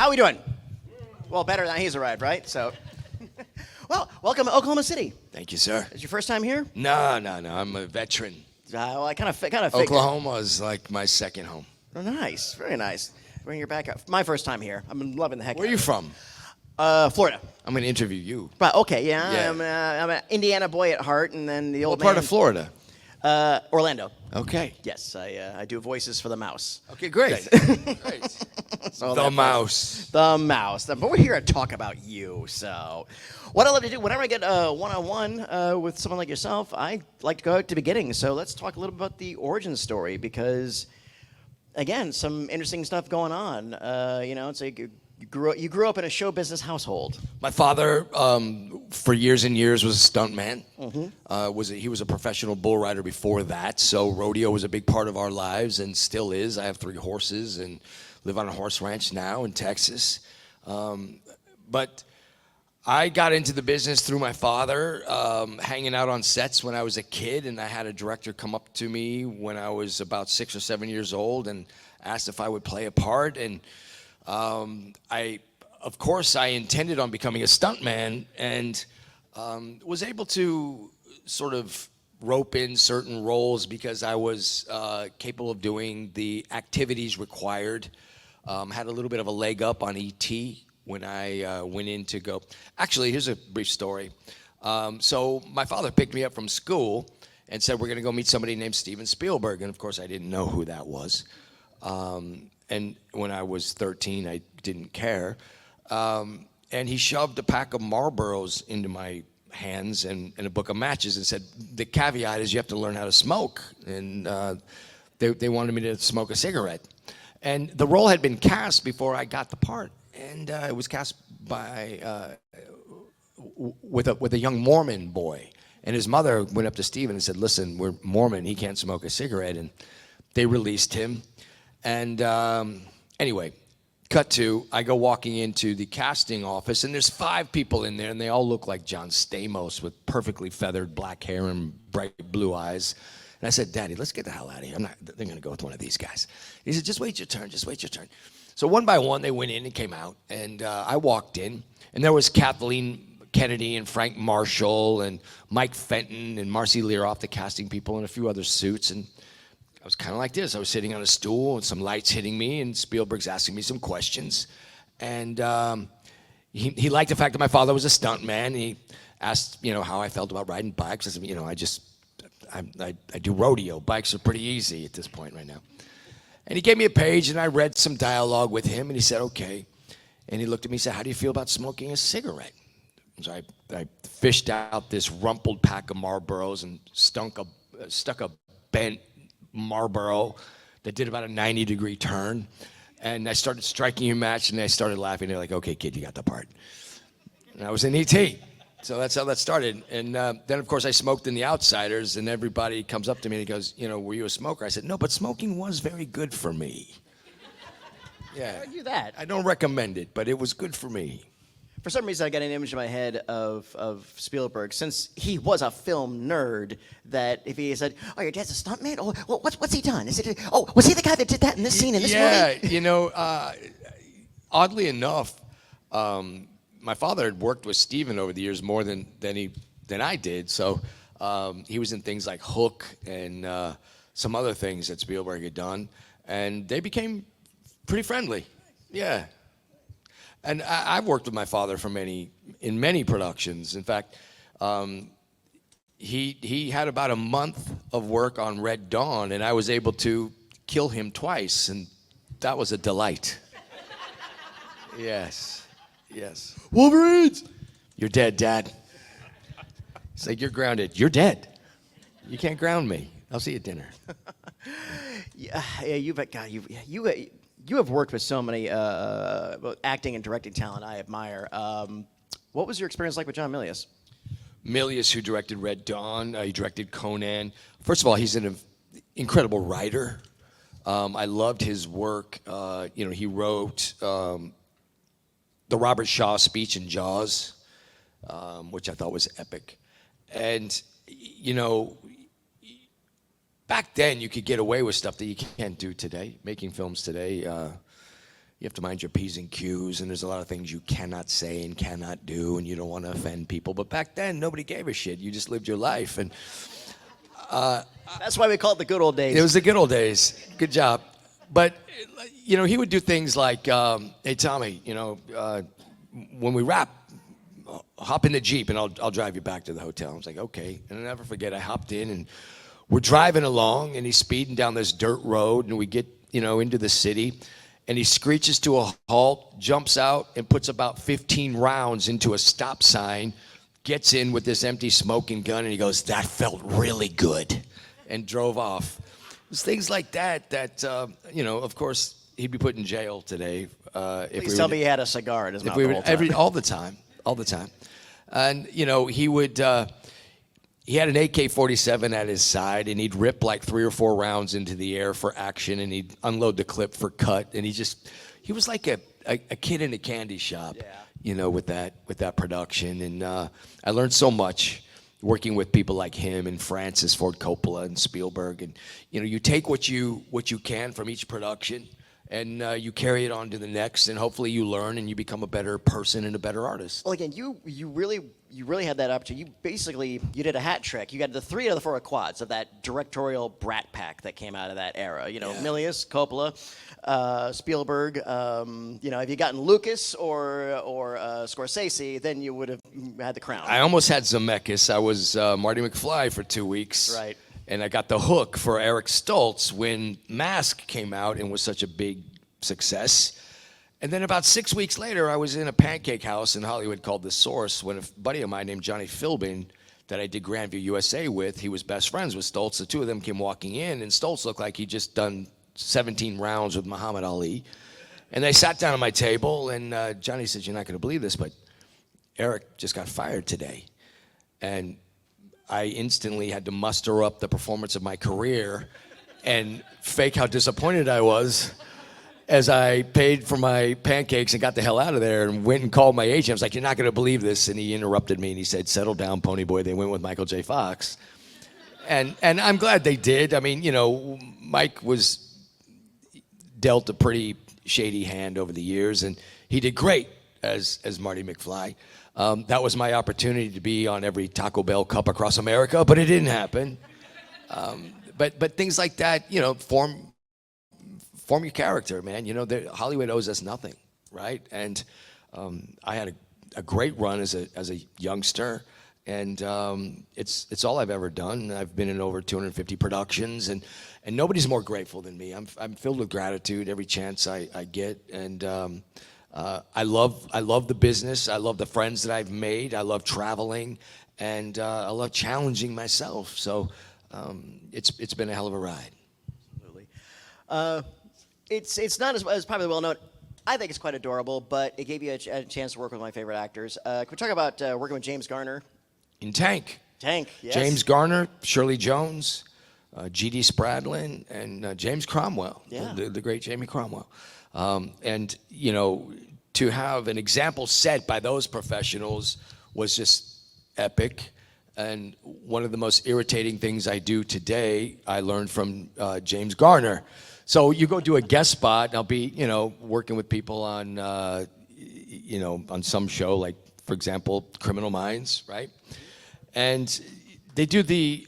How we doing? Well, better than he's arrived, right? So, well, welcome to Oklahoma City. Thank you, sir. Is your first time here? No. I'm a veteran. Well, I kind of figured. Oklahoma is like my second home. Oh, nice, very nice. Bring your back up. My first time here. I'm loving the heck. Where are you from? Florida. I'm going to interview you. But okay, yeah. I'm an Indiana boy at heart, and then the old What part of Florida? Orlando. Okay. Yes, I do voices for the mouse. Okay, great. Great. So The mouse. The mouse. But we're here to talk about you. So, what I love to do whenever I get one-on-one with someone like yourself, I like to go to the beginning. So let's talk a little about the origin story because, again, some interesting stuff going on. It's like you grew up in a show business household. My father, for years and years, was a stuntman. Mm-hmm. He was a professional bull rider before that, so rodeo was a big part of our lives and still is. I have 3 horses and live on a horse ranch now in Texas. But I got into the business through my father, hanging out on sets when I was a kid, and I had a director come up to me when I was about 6 or 7 years old and asked if I would play a part. And of course, I intended on becoming a stuntman and was able to sort of rope in certain roles because I was capable of doing the activities required. Had a little bit of a leg up on E.T. when I went in to go. Actually, here's a brief story. So my father picked me up from school and said, we're going to go meet somebody named Steven Spielberg. And of course, I didn't know who that was. And when I was 13, I didn't care. And he shoved a pack of Marlboros into my hands and a book of matches and said, the caveat is you have to learn how to smoke. And they wanted me to smoke a cigarette. And the role had been cast before I got the part. And it was cast by with a young Mormon boy. And his mother went up to Steven and said, listen, we're Mormon, he can't smoke a cigarette. And they released him. And anyway, cut to, I go walking into the casting office, and there's 5 people in there, and they all look like John Stamos with perfectly feathered black hair and bright blue eyes. And I said, Daddy, let's get the hell out of here. They're going to go with one of these guys. He said, just wait your turn, just wait your turn. So one by one, they went in and came out, and I walked in, and there was Kathleen Kennedy and Frank Marshall and Mike Fenton and Marcy Learoff, the casting people, and a few other suits, and I was kind of like this. I was sitting on a stool and some lights hitting me, and Spielberg's asking me some questions. And he liked the fact that my father was a stuntman. He asked, how I felt about riding bikes. I said, I do rodeo. Bikes are pretty easy at this point right now. And he gave me a page, and I read some dialogue with him, and he said, okay. And he looked at me and said, how do you feel about smoking a cigarette? So I fished out this rumpled pack of Marlboros and stuck a bent Marlboro that did about a 90-degree turn, and I started striking a match, and they started laughing. They're like, okay, kid, you got the part. And I was in E.T., so that's how that started. And then, of course, I smoked in The Outsiders, and everybody comes up to me and he goes, were you a smoker? I said, no, but smoking was very good for me. Yeah. I do that. I don't recommend it, but it was good for me. For some reason, I got an image in my head of Spielberg, since he was a film nerd, that if he said, oh, your dad's a stuntman? Oh, well, what's he done? Was he the guy that did that in this scene in this movie? Yeah, oddly enough, my father had worked with Steven over the years more than I did, so he was in things like Hook and some other things that Spielberg had done, and they became pretty friendly. Yeah. And I've worked with my father in many productions. In fact, he had about a month of work on Red Dawn, and I was able to kill him twice, and that was a delight. Yes. Wolverines! You're dead, Dad. It's like, you're grounded. You're dead. You can't ground me. I'll see you at dinner. You have worked with so many acting and directing talent I admire. What was your experience like with John Milius? Milius, who directed Red Dawn, he directed Conan. First of all, he's an incredible writer. I loved his work. He wrote the Robert Shaw speech in Jaws, which I thought was epic. And, back then you could get away with stuff that you can't do today, making films today. you have to mind your P's and Q's, and there's a lot of things you cannot say and cannot do, and you don't want to offend people. But back then, nobody gave a shit. You just lived your life, and That's why we call it the good old days. it was the good old days. Good job. But, you know, he would do things like, hey, Tommy, you know, when we wrap, hop in the Jeep and I'll drive you back to the hotel. I was like, okay. And I'll never forget, I hopped in and we're driving along and he's speeding down this dirt road and we get, you know, into the city and he screeches to a halt, jumps out and puts about 15 rounds into a stop sign, gets in with this empty smoking gun and he goes, that felt really good, and drove off. It was things like that, you know, of course, he'd be put in jail today. Please tell me he had a cigar in his mouth the whole time. All the time. And, you know, he would, he had an AK-47 at his side, and he'd rip like 3 or 4 rounds into the air for action, and he'd unload the clip for cut, and he was like a kid in a candy shop, you know, with that production. And I learned so much working with people like him and Francis Ford Coppola and Spielberg. And, you know, you take what you can from each production, and you carry it on to the next, and hopefully you learn and you become a better person and a better artist. Well, again, you really had that opportunity. You did a hat trick. You got the 3 out of the 4 quads of that directorial brat pack that came out of that era. You know, Milius, Coppola, Spielberg. You know, if you gotten Lucas or Scorsese, then you would have had the crown. I almost had Zemeckis. I was Marty McFly for 2 weeks. Right. And I got the hook for Eric Stoltz when Mask came out and was such a big success. And then about 6 weeks later, I was in a pancake house in Hollywood called The Source when a buddy of mine named Johnny Philbin that I did Grandview USA with, he was best friends with Stoltz. The 2 of them came walking in, and Stoltz looked like he'd just done 17 rounds with Muhammad Ali. And they sat down at my table, and Johnny said, you're not going to believe this, but Eric just got fired today. And I instantly had to muster up the performance of my career and fake how disappointed I was as I paid for my pancakes and got the hell out of there and went and called my agent. I was like, you're not going to believe this. And he interrupted me and he said, settle down, pony boy. They went with Michael J. Fox. And I'm glad they did. I mean, you know, Mike was dealt a pretty shady hand over the years, and he did great as Marty McFly. That was my opportunity to be on every Taco Bell cup across America, but it didn't happen. But things like that, you know, form your character, man. You know, Hollywood owes us nothing, right? And I had a great run as a youngster, and it's all I've ever done. I've been in over 250 productions, and nobody's more grateful than me. I'm filled with gratitude every chance I get, and I love the business. I love the friends that I've made. I love traveling, and I love challenging myself. So it's been a hell of a ride. Absolutely. It's not as probably well known. I think it's quite adorable, but it gave you a chance to work with my favorite actors. Can we talk about working with James Garner? In Tank. Tank, yes. James Garner, Shirley Jones, G.D. Spradlin, and James Cromwell, the great Jamie Cromwell. And, you know, to have an example set by those professionals was just epic. And one of the most irritating things I do today, I learned from James Garner. So you go do a guest spot, and I'll be, you know, working with people on, you know, on some show, like, for example, Criminal Minds, right? And they do they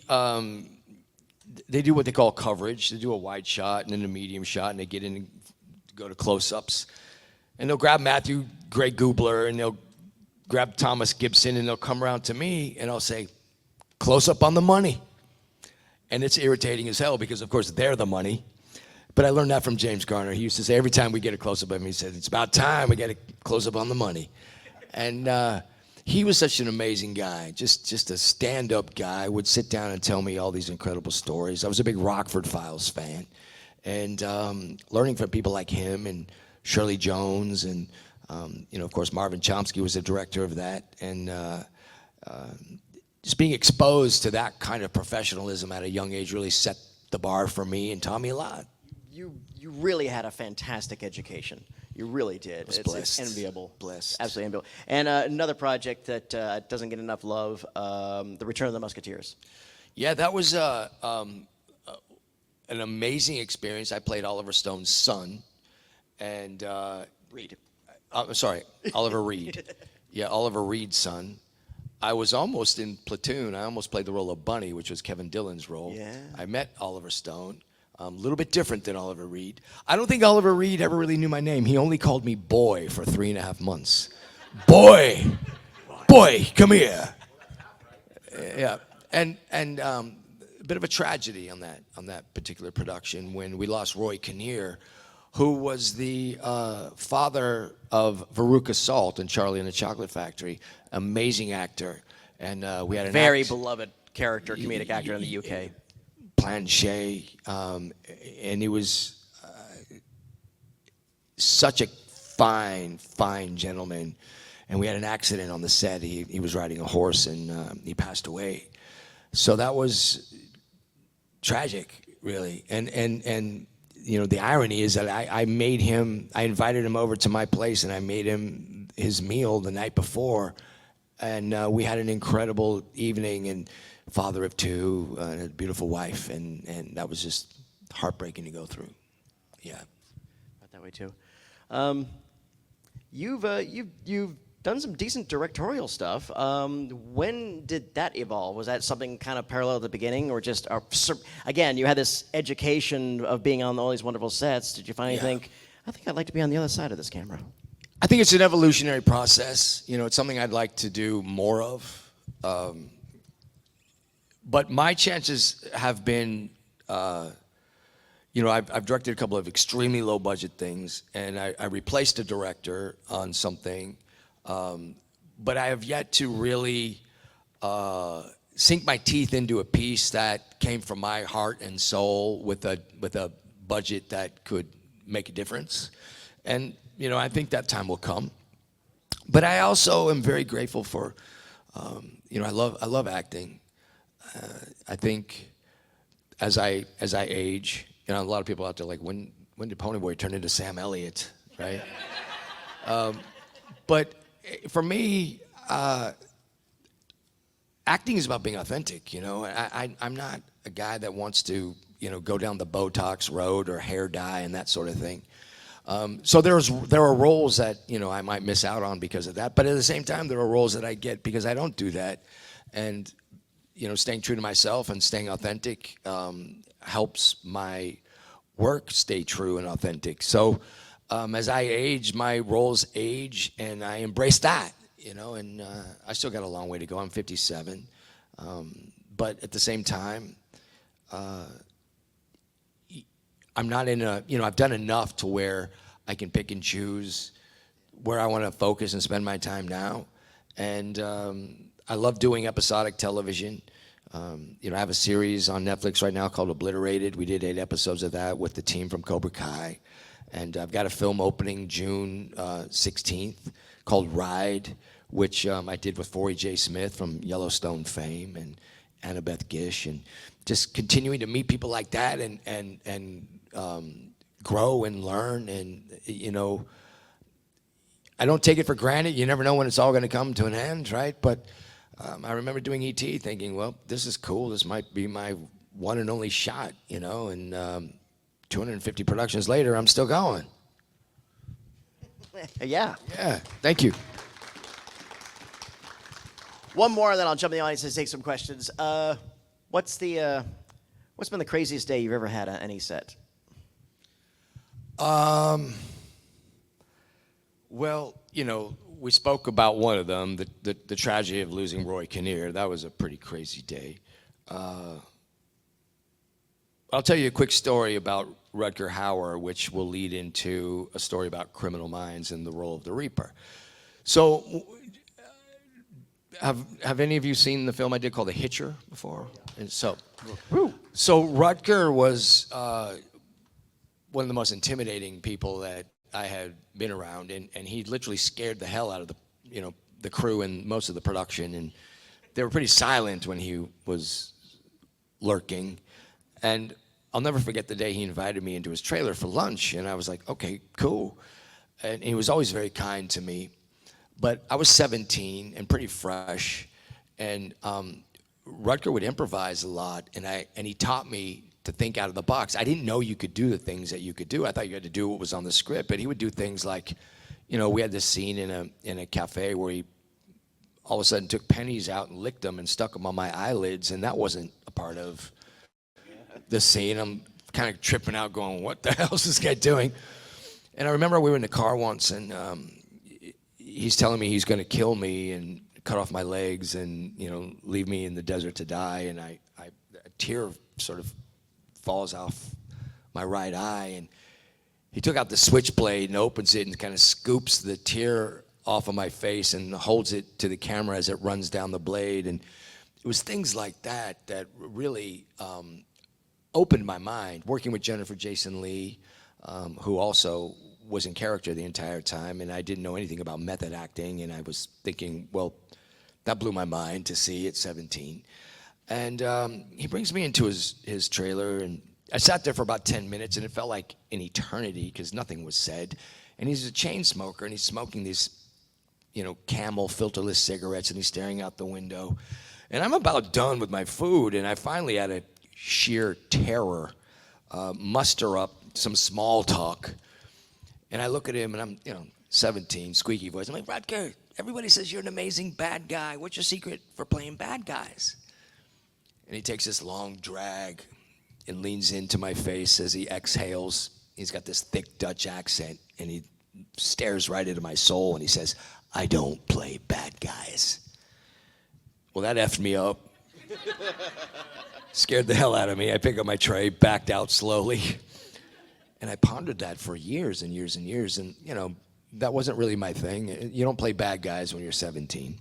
do what they call coverage. They do a wide shot and then a medium shot, and they get in and go to close-ups. And they'll grab Matthew Gray Gubler, and they'll grab Thomas Gibson, and they'll come around to me, and I'll say, close up on the money. And it's irritating as hell because, of course, they're the money. But I learned that from James Garner. He used to say every time we get a close-up of him, he said, it's about time we get a close-up on the money. And he was such an amazing guy, just a stand-up guy, would sit down and tell me all these incredible stories. I was a big Rockford Files fan. And learning from people like him and Shirley Jones and, you know, of course, Marvin Chomsky was the director of that. And just being exposed to that kind of professionalism at a young age really set the bar for me and taught me a lot. You really had a fantastic education. You really did. It's enviable. Blessed. Absolutely enviable. And another project that doesn't get enough love, The Return of the Musketeers. Yeah, that was an amazing experience. I played Oliver Stone's son, and Reed. sorry, Oliver Reed. Yeah, Oliver Reed's son. I was almost in Platoon. I almost played the role of Bunny, which was Kevin Dillon's role. Yeah. I met Oliver Stone. A little bit different than Oliver Reed. I don't think Oliver Reed ever really knew my name. He only called me Boy for 3.5 months. Boy, boy, come here. Yeah, and a bit of a tragedy on that particular production when we lost Roy Kinnear, who was the father of Veruca Salt in Charlie and the Chocolate Factory. Amazing actor, and we had an Very beloved character, comedic actor in the UK. Planchet, and he was such a fine gentleman. And we had an accident on the set. He was riding a horse and he passed away. So that was tragic, really. And you know, the irony is that I invited him over to my place and I made him his meal the night before. And we had an incredible evening, and father of two, and a beautiful wife, and that was just heartbreaking to go through. Yeah. Felt that way too. You've done some decent directorial stuff. When did that evolve? Was that something kind of parallel at the beginning, or just again, you had this education of being on all these wonderful sets? Did you finally think, I think I'd like to be on the other side of this camera? I think it's an evolutionary process. You know, it's something I'd like to do more of. But my chances have been, you know, I've directed a couple of extremely low budget things, and I replaced a director on something, but I have yet to really sink my teeth into a piece that came from my heart and soul with a budget that could make a difference. And you know, I think that time will come. But I also am very grateful for, you know, I love acting. I think as I age, you know, a lot of people out there like, when did Ponyboy turn into Sam Elliott, right? But for me, acting is about being authentic. You know, I'm not a guy that wants to, you know, go down the Botox road or hair dye and that sort of thing. So there are roles that, you know, I might miss out on because of that, but at the same time, there are roles that I get because I don't do that, and you know, staying true to myself and staying authentic helps my work stay true and authentic. So as I age, my roles age, and I embrace that, you know, and I still got a long way to go. I'm 57, but at the same time, I'm not in a, you know, I've done enough to where I can pick and choose where I want to focus and spend my time now. And I love doing episodic television. You know, I have a series on Netflix right now called Obliterated. We did 8 episodes of that with the team from Cobra Kai. And I've got a film opening June 16th called Ride, which I did with Forey J. Smith from Yellowstone fame, and Annabeth Gish, and just continuing to meet people like that and grow and learn. And, you know, I don't take it for granted. You never know when it's all going to come to an end, right? But I remember doing E.T. thinking, well, this is cool. This might be my one and only shot, you know, and 250 productions later, I'm still going. Yeah. Yeah, thank you. One more, and then I'll jump in the audience and take some questions. What's been the craziest day you've ever had on any set? Well, you know, we spoke about one of them, the tragedy of losing Roy Kinnear. That was a pretty crazy day. I'll tell you a quick story about Rutger Hauer, which will lead into a story about Criminal Minds and the role of the Reaper. So, have any of you seen the film I did called The Hitcher before? And so Rutger was one of the most intimidating people that I had been around, and he literally scared the hell out of the crew and most of the production, and they were pretty silent when he was lurking. And I'll never forget the day he invited me into his trailer for lunch, and I was like, okay, cool. And he was always very kind to me. But I was 17 and pretty fresh, and Rutger would improvise a lot, and he taught me to think out of the box. I didn't know you could do the things that you could do. I thought you had to do what was on the script, but he would do things like, we had this scene in a cafe where he all of a sudden took pennies out and licked them and stuck them on my eyelids, and that wasn't a part of the scene. I'm kind of tripping out going, what the hell is this guy doing? And I remember we were in the car once, and he's telling me he's going to kill me and cut off my legs and, leave me in the desert to die. And a tear sort of falls off my right eye. And he took out the switchblade and opens it and kind of scoops the tear off of my face and holds it to the camera as it runs down the blade. And it was things like that that really opened my mind. Working with Jennifer Jason Leigh, who also was in character the entire time, and I didn't know anything about method acting, and I was thinking, well, that blew my mind to see at 17. And he brings me into his trailer, and I sat there for about 10 minutes, and it felt like an eternity because nothing was said. And he's a chain smoker, and he's smoking these, Camel filterless cigarettes, and he's staring out the window. And I'm about done with my food, and I finally, out of sheer terror, muster up some small talk. And I look at him, and I'm, 17, squeaky voice. I'm like, Rutger, everybody says you're an amazing bad guy. What's your secret for playing bad guys? And he takes this long drag and leans into my face as he exhales. He's got this thick Dutch accent, and he stares right into my soul, and he says, I don't play bad guys. Well, that effed me up. Scared the hell out of me. I picked up my tray, backed out slowly. And I pondered that for years and years and years. And, that wasn't really my thing. You don't play bad guys when you're 17.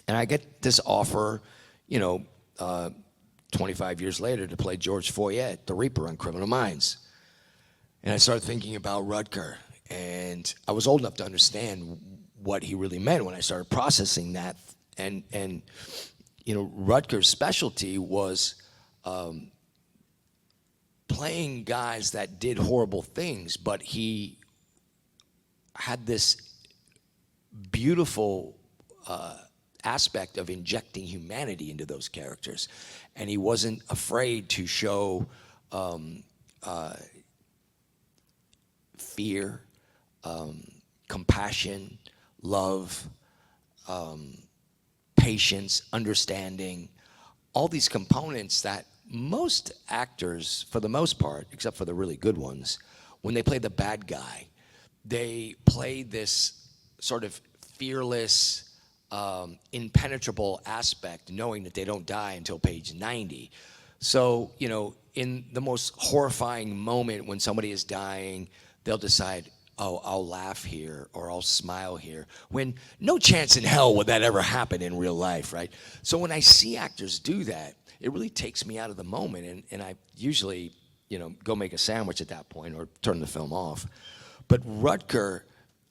And I get this offer, 25 years later to play George Foyet, the Reaper on Criminal Minds. And I started thinking about Rutger. And I was old enough to understand what he really meant when I started processing that. And Rutger's specialty was playing guys that did horrible things, but he had this beautiful aspect of injecting humanity into those characters. And he wasn't afraid to show fear, compassion, love, patience, understanding, all these components that most actors, for the most part, except for the really good ones, when they play the bad guy, they play this sort of fearless, impenetrable aspect, knowing that they don't die until page 90. So, in the most horrifying moment when somebody is dying, they'll decide, oh, I'll laugh here or I'll smile here, when no chance in hell would that ever happen in real life, right? So when I see actors do that, it really takes me out of the moment, and I usually, go make a sandwich at that point or turn the film off. But Rutger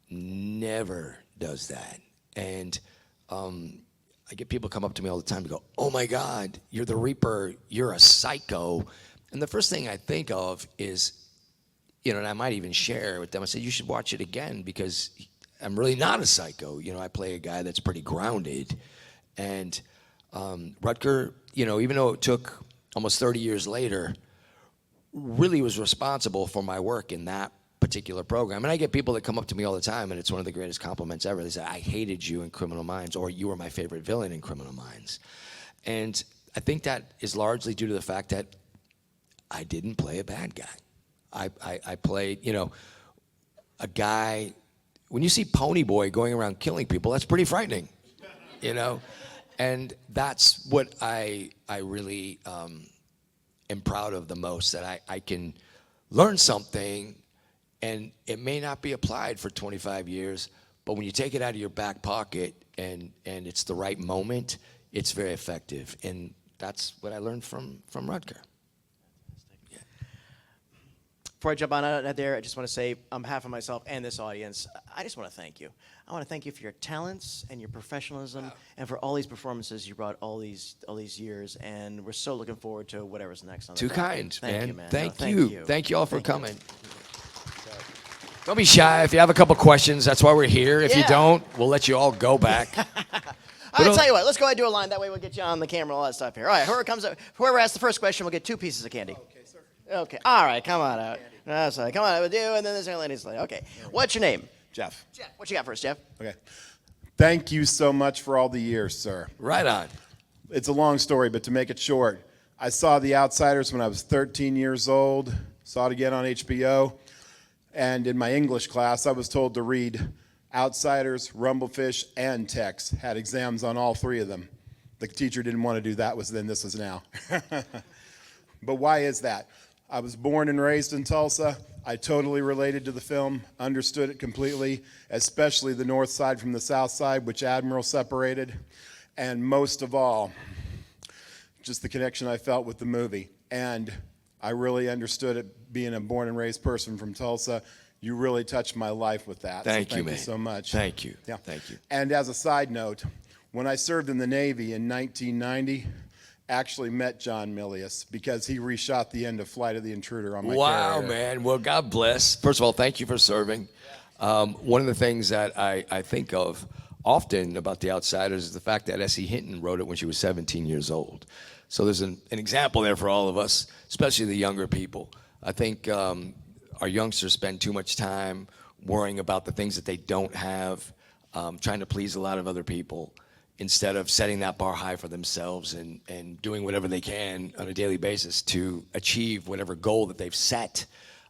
never does that. And I get people come up to me all the time and go, oh my God, you're the Reaper, you're a psycho. And the first thing I think of is, and I might even share with them, I say, you should watch it again because I'm really not a psycho. I play a guy that's pretty grounded. And Rutger, even though it took almost 30 years later, really was responsible for my work in that particular program. And I get people that come up to me all the time, and it's one of the greatest compliments ever. They say, I hated you in Criminal Minds, or you were my favorite villain in Criminal Minds. And I think that is largely due to the fact that I didn't play a bad guy. I played, a guy, when you see Pony Boy going around killing people, that's pretty frightening, And that's what I really am proud of the most, that I can learn something, and it may not be applied for 25 years, but when you take it out of your back pocket and it's the right moment, it's very effective. And that's what I learned from Rutger. Before I jump on out there, I just want to say, on behalf of myself and this audience, I just want to thank you. I want to thank you for your talents and your professionalism, and for all these performances you brought all these years. And we're so looking forward to whatever's next on the Too docket. kind, Thank man. you, man. Thank No, you. Thank you all for coming. Don't be shy. If you have a couple questions, that's why we're here. If you Yeah. don't, we'll let you all go back. All right, tell you what, let's go ahead and do a line. That way we'll get you on the camera, all that stuff here. All right, whoever asks the first question will get 2 pieces of candy. Okay, sir. Okay, all right, come on out. That's right, come on out with you, and then this young lady's like, okay. What's your name? Jeff. Jeff. What you got for us, Jeff? Okay. Thank you so much for all the years, sir. Right on. It's a long story, but to make it short, I saw The Outsiders when I was 13 years old, saw it again on HBO, and in my English class, I was told to read Outsiders, Rumblefish, and Tex. Had exams on all 3 of them. The teacher didn't want to do that, this was now. But why is that? I was born and raised in Tulsa. I totally related to the film, understood it completely, especially the north side from the south side, which Admiral separated. And most of all, just the connection I felt with the movie. And I really understood it, being a born and raised person from Tulsa. You really touched my life with that. Thank you, man. Thank you so much. Thank you. Yeah. Thank you. And as a side note, when I served in the Navy in 1990, actually met John Milius because he reshot the end of Flight of the Intruder on my Wow, carrier. man. Well, God bless. First of all, thank you for serving. One of the things that I think of often about The Outsiders is the fact that S.E. Hinton wrote it when she was 17 years old. So there's an example there for all of us, especially the younger people. I think our youngsters spend too much time worrying about the things that they don't have, trying to please a lot of other people, instead of setting that bar high for themselves and doing whatever they can on a daily basis to achieve whatever goal that they've set.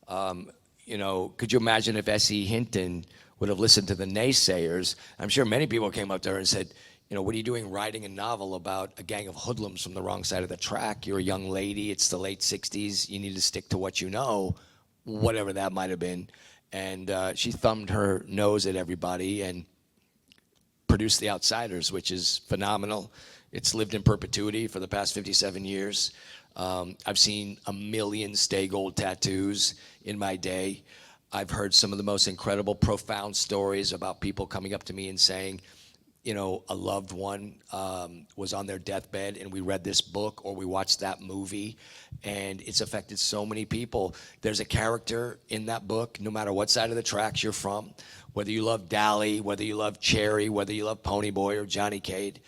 Could you imagine if S.E. Hinton would have listened to the naysayers? I'm sure many people came up to her and said, what are you doing writing a novel about a gang of hoodlums from the wrong side of the track? You're a young lady. It's the late 60s. You need to stick to what you know, whatever that might have been. And she thumbed her nose at everybody and produced The Outsiders, which is phenomenal. It's lived in perpetuity for the past 57 years. I've seen 1 million Stay Gold tattoos in my day. I've heard some of the most incredible, profound stories about people coming up to me and saying, a loved one was on their deathbed and we read this book or we watched that movie and it's affected so many people. There's a character in that book, no matter what side of the tracks you're from, whether you love Dally, whether you love Cherry, whether you love Ponyboy or Johnny Cade,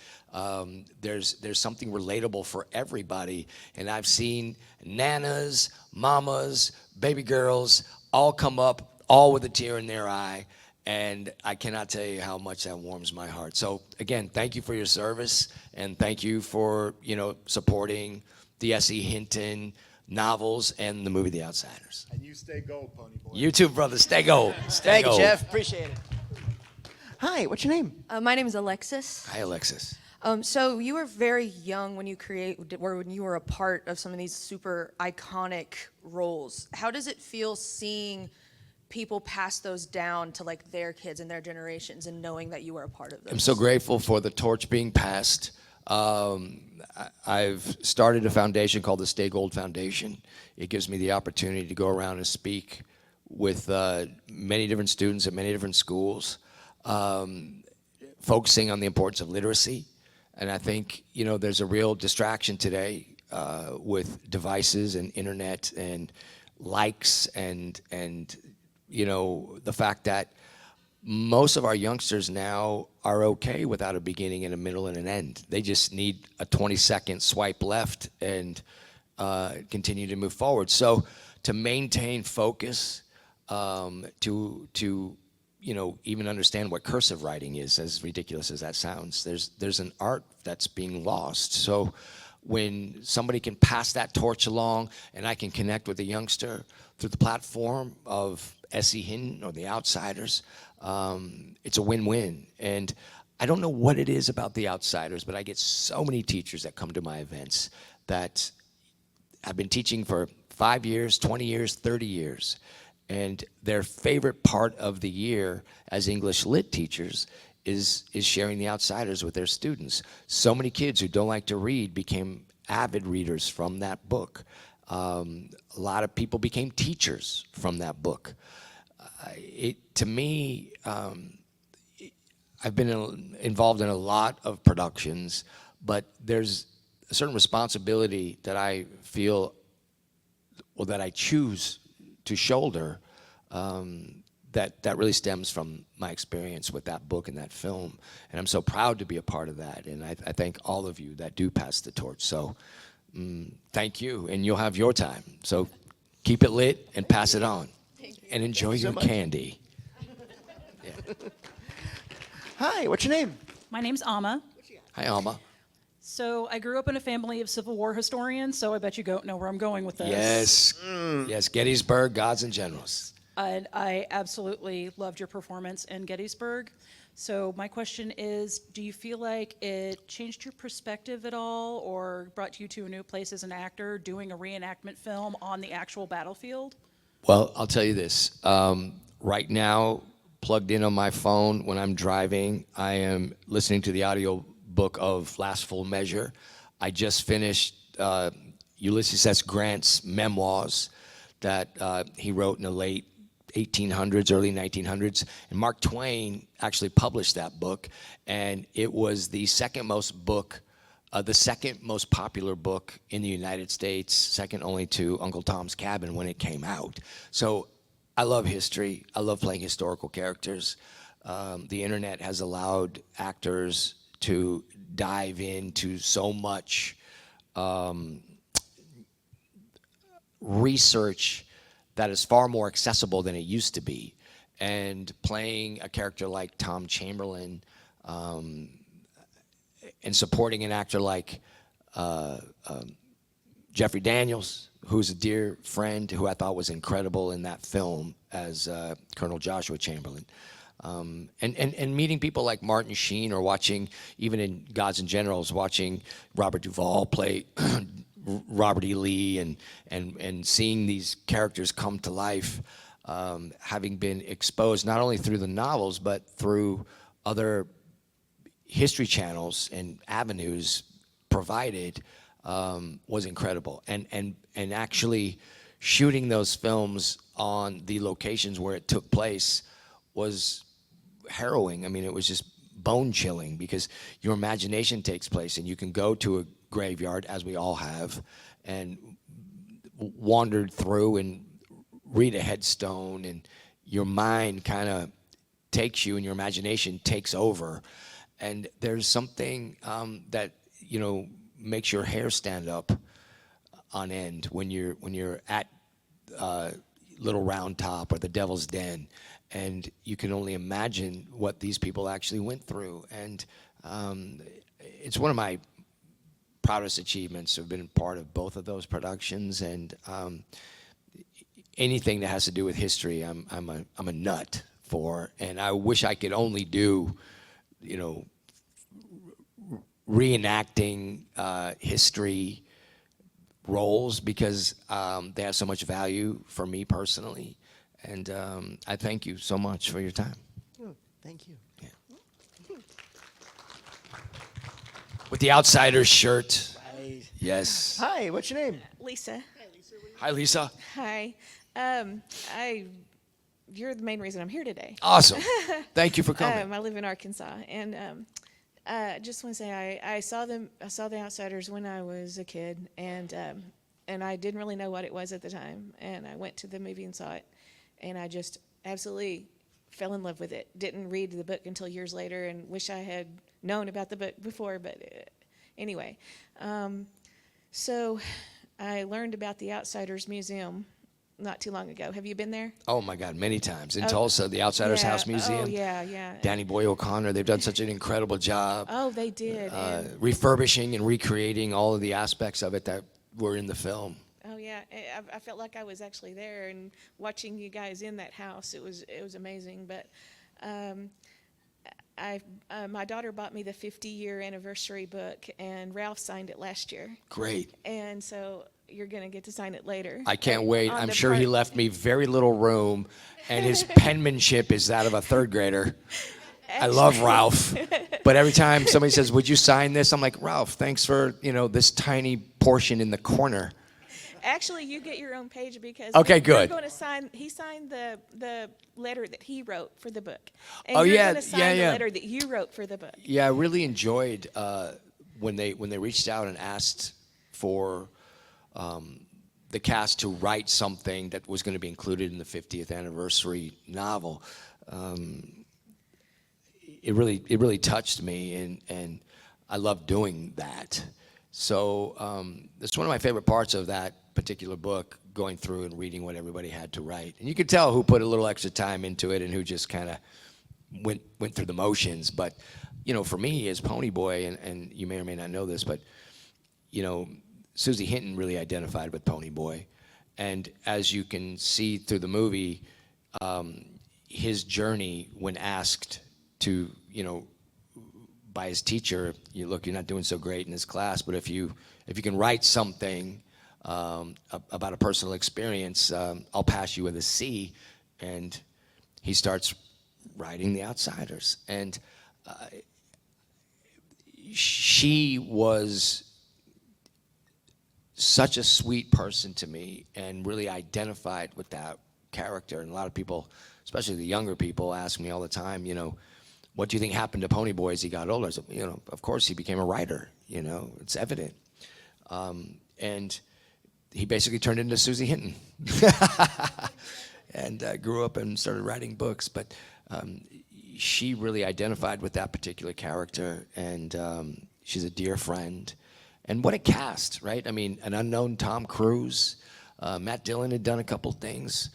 there's something relatable for everybody. And I've seen nanas, mamas, baby girls all come up, all with a tear in their eye. And I cannot tell you how much that warms my heart. So again, thank you for your service, and thank you for supporting the S.E. Hinton novels and the movie The Outsiders. And you stay gold, Ponyboy. You too, brother. Stay gold. Stay Thank gold. you, Jeff. Appreciate it. Hi, what's your name? My name is Alexis. Hi, Alexis. So you were very young when you when you were a part of some of these super iconic roles. How does it feel seeing people pass those down to like their kids and their generations and knowing that you were a part of them? I'm so grateful for the torch being passed. I've started a foundation called the Stay Gold Foundation. It gives me the opportunity to go around and speak with many different students at many different schools, focusing on the importance of literacy. And I think, there's a real distraction today with devices and internet and likes and the fact that most of our youngsters now are okay without a beginning and a middle and an end. They just need a 20-second swipe left and continue to move forward. So to maintain focus, to even understand what cursive writing is, as ridiculous as that sounds, there's an art that's being lost. So when somebody can pass that torch along and I can connect with a youngster through the platform of S.E. Hinton or The Outsiders, it's a win-win. And I don't know what it is about The Outsiders, but I get so many teachers that come to my events that have been teaching for 5 years, 20 years, 30 years. And their favorite part of the year as English Lit teachers is sharing The Outsiders with their students. So many kids who don't like to read became avid readers from that book. A lot of people became teachers from that book. To me, I've been involved in a lot of productions, but there's a certain responsibility that I feel, or that I choose to shoulder, that really stems from my experience with that book and that film, and I'm so proud to be a part of that. And I thank all of you that do pass the torch. So thank you, and you'll have your time. So keep it lit and pass it on, and enjoy your candy. Yeah. Hi, what's your name? My name's Amma. Hi, Alma. So I grew up in a family of Civil War historians, so I bet you know where I'm going with this. Yes, yes, Gettysburg, Gods and Generals. And I absolutely loved your performance in Gettysburg. So my question is, do you feel like it changed your perspective at all or brought you to a new place as an actor doing a reenactment film on the actual battlefield? Well, I'll tell you this. Right now, plugged in on my phone when I'm driving, I am listening to the audio book of Last Full Measure. I just finished Ulysses S. Grant's memoirs that he wrote in the late 1800s, early 1900s. And Mark Twain actually published that book, and it was the second most popular book in the United States, second only to Uncle Tom's Cabin when it came out. So I love history. I love playing historical characters. The internet has allowed actors to dive into so much research that is far more accessible than it used to be. And playing a character like Tom Chamberlain and supporting an actor like Jeffrey Daniels, who's a dear friend who I thought was incredible in that film as Colonel Joshua Chamberlain. And meeting people like Martin Sheen, or watching, even in Gods and Generals, watching Robert Duvall play Robert E. Lee, and seeing these characters come to life, having been exposed not only through the novels but through other history channels and avenues provided, was incredible. And actually shooting those films on the locations where it took place was harrowing. I mean, it was just bone-chilling, because your imagination takes place, and you can go to a graveyard, as we all have, and wandered through and read a headstone, and your mind kind of takes you, and your imagination takes over. And there's something that, you know, makes your hair stand up on end when you're at Little Round Top or the Devil's Den, and you can only imagine what these people actually went through. And it's one of my proudest achievements to have been part of both of those productions. And anything that has to do with history, I'm a nut for. And I wish I could only do, you know, reenacting history roles, because they have so much value for me personally. And I thank you so much for your time. Oh, thank you. Yeah. With the Outsiders shirt. Right. Yes. Hi, what's your name? Lisa. Hi, Lisa. Hi. You're the main reason I'm here today. Awesome. Thank you for coming. I live in Arkansas, and just want to say I saw the Outsiders when I was a kid, and I didn't really know what it was at the time, and I went to the movie and saw it, and I just absolutely fell in love with it. Didn't read the book until years later, and wish I had known about the book before, but anyway. So I learned about the Outsiders Museum not too long ago. Have you been there? Oh my God, many times. In Tulsa, the Outsiders Yeah. House Museum. Oh, yeah. Danny Boy O'Connor, they've done such an incredible job Oh, they did. And- refurbishing and recreating all of the aspects of it that were in the film. Oh yeah, I felt like I was actually there and watching you guys in that house. It was amazing. But my daughter bought me the 50-year anniversary book, and Ralph signed it last year. Great. And so you're gonna get to sign it later. I can't wait. On I'm the sure he part- left me very little room, and his penmanship is that of a third grader. I love Ralph, but every time somebody says, "Would you sign this?" I'm like, "Ralph, thanks for, you know, this tiny portion in the corner." Actually, you get your own page, because Okay, we're good. going to sign. He signed the letter that he wrote for the book. Oh, and you're yeah, going to sign yeah, the yeah. letter that you wrote for the book. Yeah, I really enjoyed when they reached out and asked for the cast to write something that was going to be included in the 50th anniversary novel. It really touched me, and I love doing that. So that's one of my favorite parts of that particular book, going through and reading what everybody had to write. And you could tell who put a little extra time into it and who just kind of went through the motions. But, you know, for me as Ponyboy, and you may or may not know this, but, you know, Susie Hinton really identified with Ponyboy. And as you can see through the movie, his journey when asked to, you know, by his teacher, look, you're not doing so great in this class, but if you can write something about a personal experience, I'll pass you with a C. And he starts writing The Outsiders. And she was such a sweet person to me and really identified with that character. And a lot of people, especially the younger people, ask me all the time, you know, what do you think happened to Ponyboy as he got older? I said, you know, of course he became a writer, you know, it's evident. And he basically turned into Susie Hinton and grew up and started writing books. But she really identified with that particular character, and she's a dear friend. And what a cast, right? I mean, an unknown Tom Cruise. Matt Dillon had done a couple things.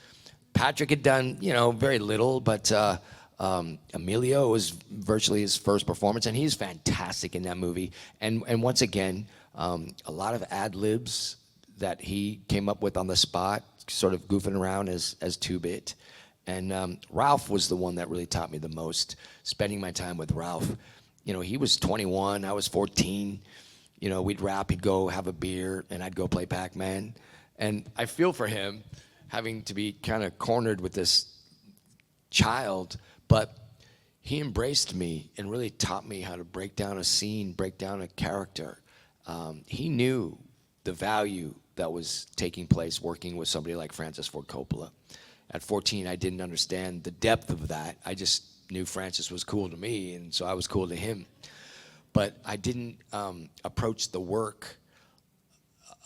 Patrick had done, you know, very little, but Emilio was virtually his first performance, and he's fantastic in that movie. And once again, a lot of ad-libs that he came up with on the spot, sort of goofing around as 2-Bit. And Ralph was the one that really taught me the most, spending my time with Ralph. You know, he was 21, I was 14. You know, we'd rap, he'd go have a beer, and I'd go play Pac-Man. And I feel for him having to be kind of cornered with this child, but he embraced me and really taught me how to break down a scene, break down a character. He knew the value that was taking place working with somebody like Francis Ford Coppola. At 14, I didn't understand the depth of that. I just knew Francis was cool to me, and so I was cool to him. But I didn't approach the work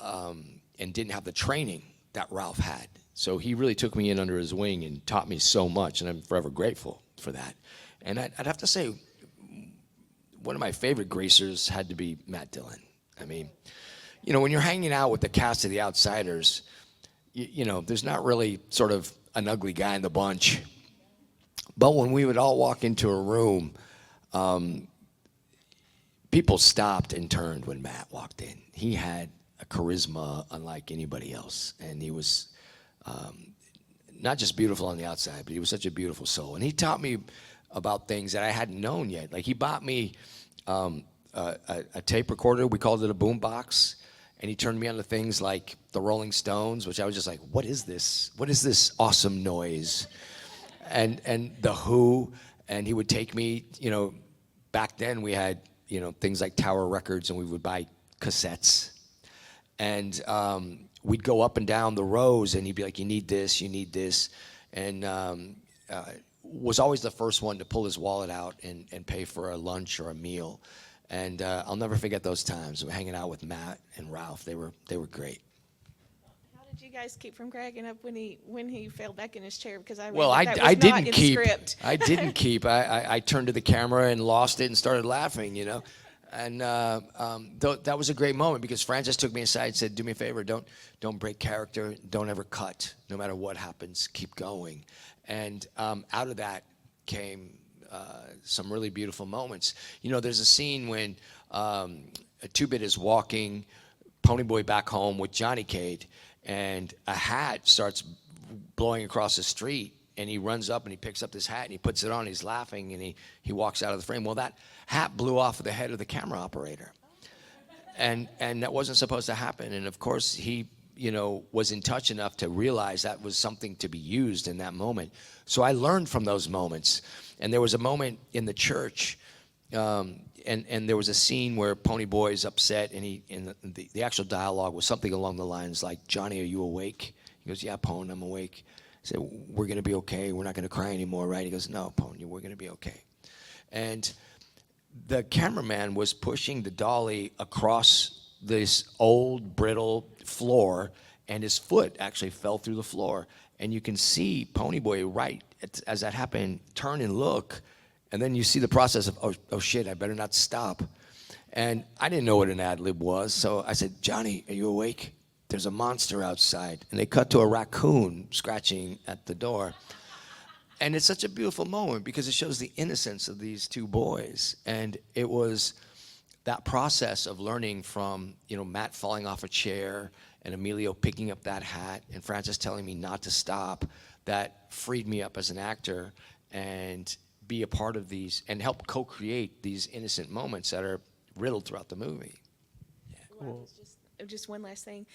and didn't have the training that Ralph had. So he really took me in under his wing and taught me so much, and I'm forever grateful for that. And I'd have to say, one of my favorite greasers had to be Matt Dillon. I mean, you know, when you're hanging out with the cast of The Outsiders, you know, there's not really sort of an ugly guy in the bunch. But when we would all walk into a room, people stopped and turned when Matt walked in. He had a charisma unlike anybody else, and he was not just beautiful on the outside, but he was such a beautiful soul. And he taught me about things that I hadn't known yet. Like, he bought me a tape recorder. We called it a boom box. And he turned me on to things like the Rolling Stones, which I was just like, what is this? What is this awesome noise? And the Who. And he would take me, you know, back then we had, you know, things like Tower Records, and we would buy cassettes. And we'd go up and down the rows, and he'd be like, you need this, you need this. And was always the first one to pull his wallet out and pay for a lunch or a meal. And I'll never forget those times. Hanging out with Matt and Ralph, they were great. How did you guys keep from cracking up when he fell back in his chair? Because I didn't keep. Script. I didn't keep. I turned to the camera and lost it and started laughing, you know. And that was a great moment because Francis took me aside and said, "Do me a favor, don't break character, don't ever cut. No matter what happens, keep going." And out of that came some really beautiful moments. You know, there's a scene when 2-Bit is walking Ponyboy back home with Johnny Cade, and a hat starts blowing across the street, and he runs up and he picks up this hat and he puts it on, he's laughing, and he walks out of the frame. Well, that hat blew off of the head of the camera operator. And that wasn't supposed to happen. And of course, he, you know, was in touch enough to realize that was something to be used in that moment. So I learned from those moments. And there was a moment in the church, and there was a scene where Ponyboy's upset, and the actual dialogue was something along the lines like, "Johnny, are you awake?" He goes, "Yeah, Pone, I'm awake." I said, "We're going to be okay. We're not going to cry anymore, right?" He goes, "No, Pone, we're going to be okay." And the cameraman was pushing the dolly across this old, brittle floor, and his foot actually fell through the floor. And you can see Ponyboy as that happened, turn and look, and then you see the process of, oh shit, I better not stop. And I didn't know what an ad lib was, so I said, Johnny, are you awake? There's a monster outside. And they cut to a raccoon scratching at the door. And it's such a beautiful moment because it shows the innocence of these two boys. And it was that process of learning from, Matt falling off a chair and Emilio picking up that hat and Francis telling me not to stop, that freed me up as an actor and be a part of these and help co-create these innocent moments that are riddled throughout the movie. Well, just one last thing.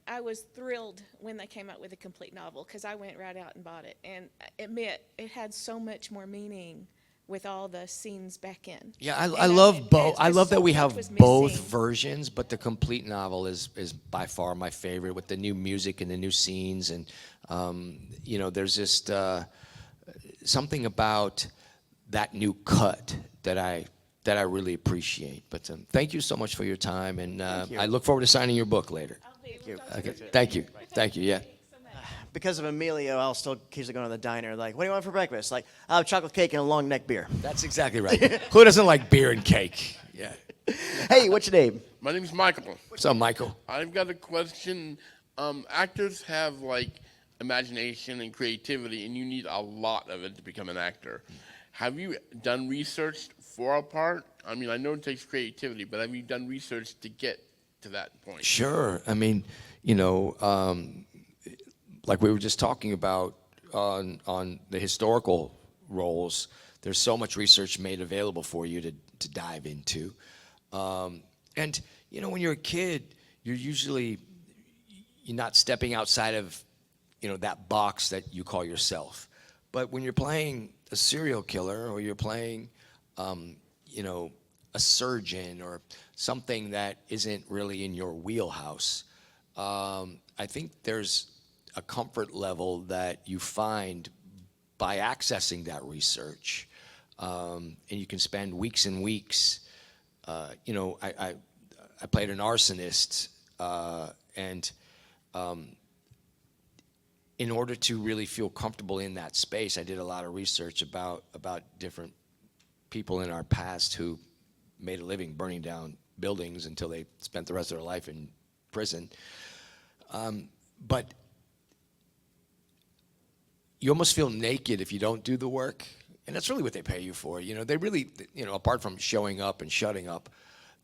I was thrilled when they came out with a complete novel because I went right out and bought it. And admit, it had so much more meaning with all the scenes back in. Yeah, I love both. I love that we so much have was both missing. versions, but the complete novel is by far my favorite with the new music and the new scenes. And, there's just something about that new cut that I really appreciate. But thank you so much for your time, and I look forward to signing your book later. Okay, thank you. Thank you, yeah. Because of Emilio, I'll still occasionally go to the diner. Like, what do you want for breakfast? Like, I'll have chocolate cake and a long neck beer. That's exactly right. Who doesn't like beer and cake? Yeah. Hey, what's your name? My name's Michael. What's up, Michael? I've got a question. Actors have imagination and creativity, and you need a lot of it to become an actor. Have you done research for a part? I mean, I know it takes creativity, but have you done research to get to that point? Sure. I mean, like we were just talking about on the historical roles, there's so much research made available for you to dive into. And, when you're a kid, you're not stepping outside of, that box that you call yourself. But when you're playing a serial killer or you're playing, a surgeon or something that isn't really in your wheelhouse, I think there's a comfort level that you find by accessing that research. And you can spend weeks and weeks. I played an arsonist, and in order to really feel comfortable in that space, I did a lot of research about different people in our past who made a living burning down buildings until they spent the rest of their life in prison. But you almost feel naked if you don't do the work, and that's really what they pay you for. They really, apart from showing up and shutting up,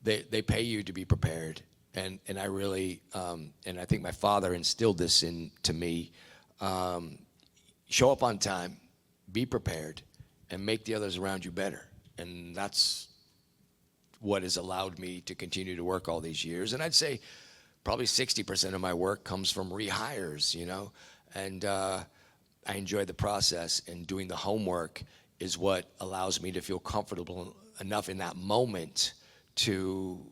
they pay you to be prepared. And I really, and I think my father instilled this into me. Show up on time, be prepared, and make the others around you better. And that's what has allowed me to continue to work all these years. And I'd say probably 60% of my work comes from rehires, and I enjoy the process, and doing the homework is what allows me to feel comfortable enough in that moment to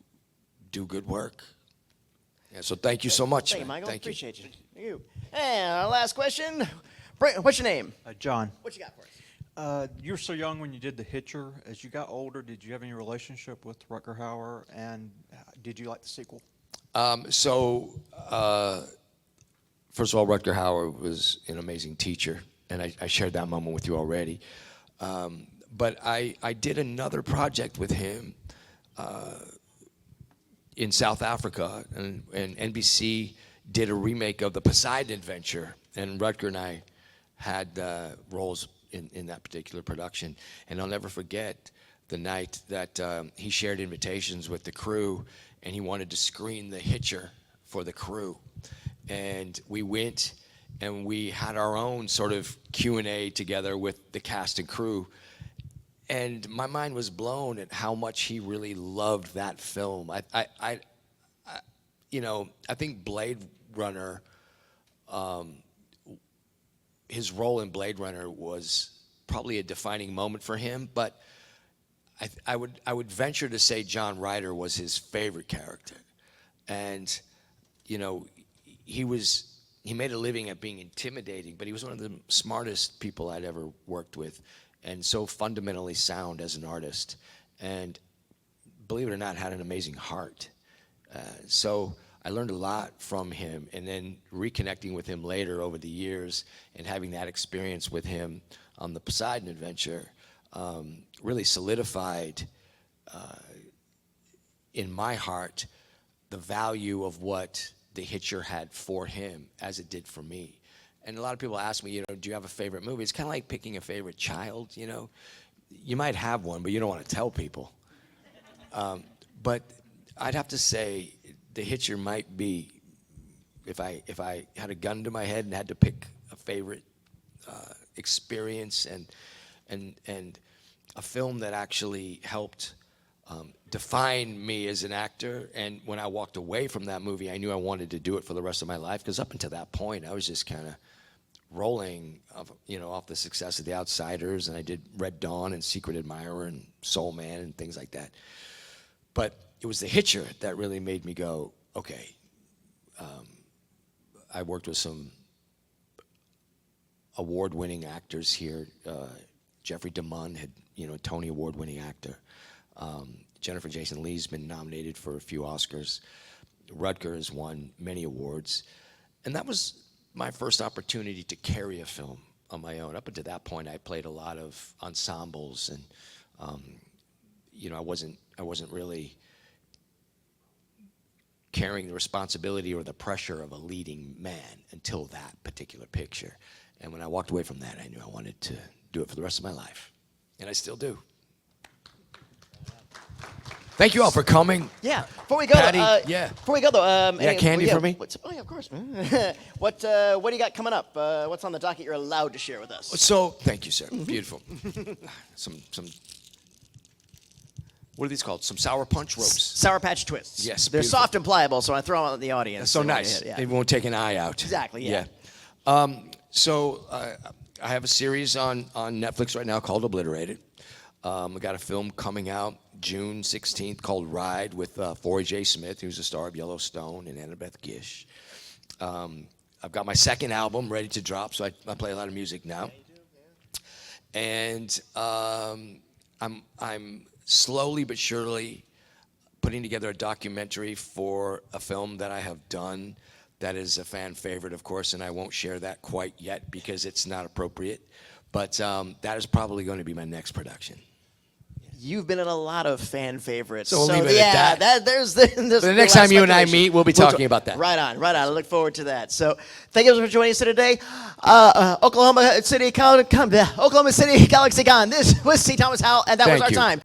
do good work. Yeah, so thank you so much. Thank you, man. Michael. Thank you. Appreciate you. Thank you. And our last question. What's your name? John, What you got for us? you were so young when you did The Hitcher. As you got older, did you have any relationship with Rutger Hauer, and did you like the sequel? First of all, Rutger Hauer was an amazing teacher, and I shared that moment with you already. But I did another project with him in South Africa, and NBC did a remake of the Poseidon Adventure, and Rutger and I had roles in that particular production. And I'll never forget the night that he shared invitations with the crew, and he wanted to screen The Hitcher for the crew. And we went and we had our own sort of Q&A together with the cast and crew. And my mind was blown at how much he really loved that film. I think Blade Runner, his role in Blade Runner was probably a defining moment for him. But I would venture to say John Ryder was his favorite character, and he made a living at being intimidating, but he was one of the smartest people I'd ever worked with, and so fundamentally sound as an artist, and believe it or not, had an amazing heart. So I learned a lot from him, and then reconnecting with him later over the years and having that experience with him on the Poseidon adventure really solidified in my heart the value of what The Hitcher had for him as it did for me. And a lot of people ask me, you know, do you have a favorite movie? It's kind of like picking a favorite child, you know. You might have one, but you don't want to tell people. But I'd have to say The Hitcher might be, if I had a gun to my head and had to pick a favorite experience and a film that actually helped define me as an actor. And when I walked away from that movie, I knew I wanted to do it for the rest of my life, because up until that point, I was just kind of rolling off the success of The Outsiders, and I did Red Dawn and Secret Admirer and Soul Man and things like that. But it was The Hitcher that really made me go, okay. I worked with some award-winning actors here. Jeffrey DeMunn had, a Tony Award-winning actor. Jennifer Jason Leigh's been nominated for a few Oscars. Rutger has won many awards. And that was my first opportunity to carry a film on my own. Up until that point, I played a lot of ensembles, and I wasn't really carrying the responsibility or the pressure of a leading man until that particular picture. And when I walked away from that, I knew I wanted to do it for the rest of my life. And I still do. Thank you all for coming. Yeah. Before we go, Patty, Before we go, though, candy for me? Oh yeah, of course, man. What do you got coming up? What's on the docket you're allowed to share with us? So, thank you, sir. Beautiful. some. What are these called? Some Sour Punch ropes. Sour Patch Twists. Yes, They're beautiful. soft and pliable, so I throw them out in the audience. That's so They won't nice. hit, yeah. It won't take an eye out. Exactly, yeah. So I have a series on Netflix right now called Obliterated. I got a film coming out June 16th called Ride with Forey J. Smith, who's the star of Yellowstone, and Annabeth Gish. I've got my second album ready to drop, so I play a lot of music now. And I'm slowly but surely putting together a documentary for a film that I have done that is a fan favorite, of course, and I won't share that quite yet because it's not appropriate. But that is probably going to be my next production. You've been in a lot of fan favorites. So we'll leave it at that. There's The next time you and I meet, we'll be talking about that. Right on. I look forward to that. So thank you for joining us today. Oklahoma City GalaxyCon. This was C. Thomas Howell, and that was Thank our you. time.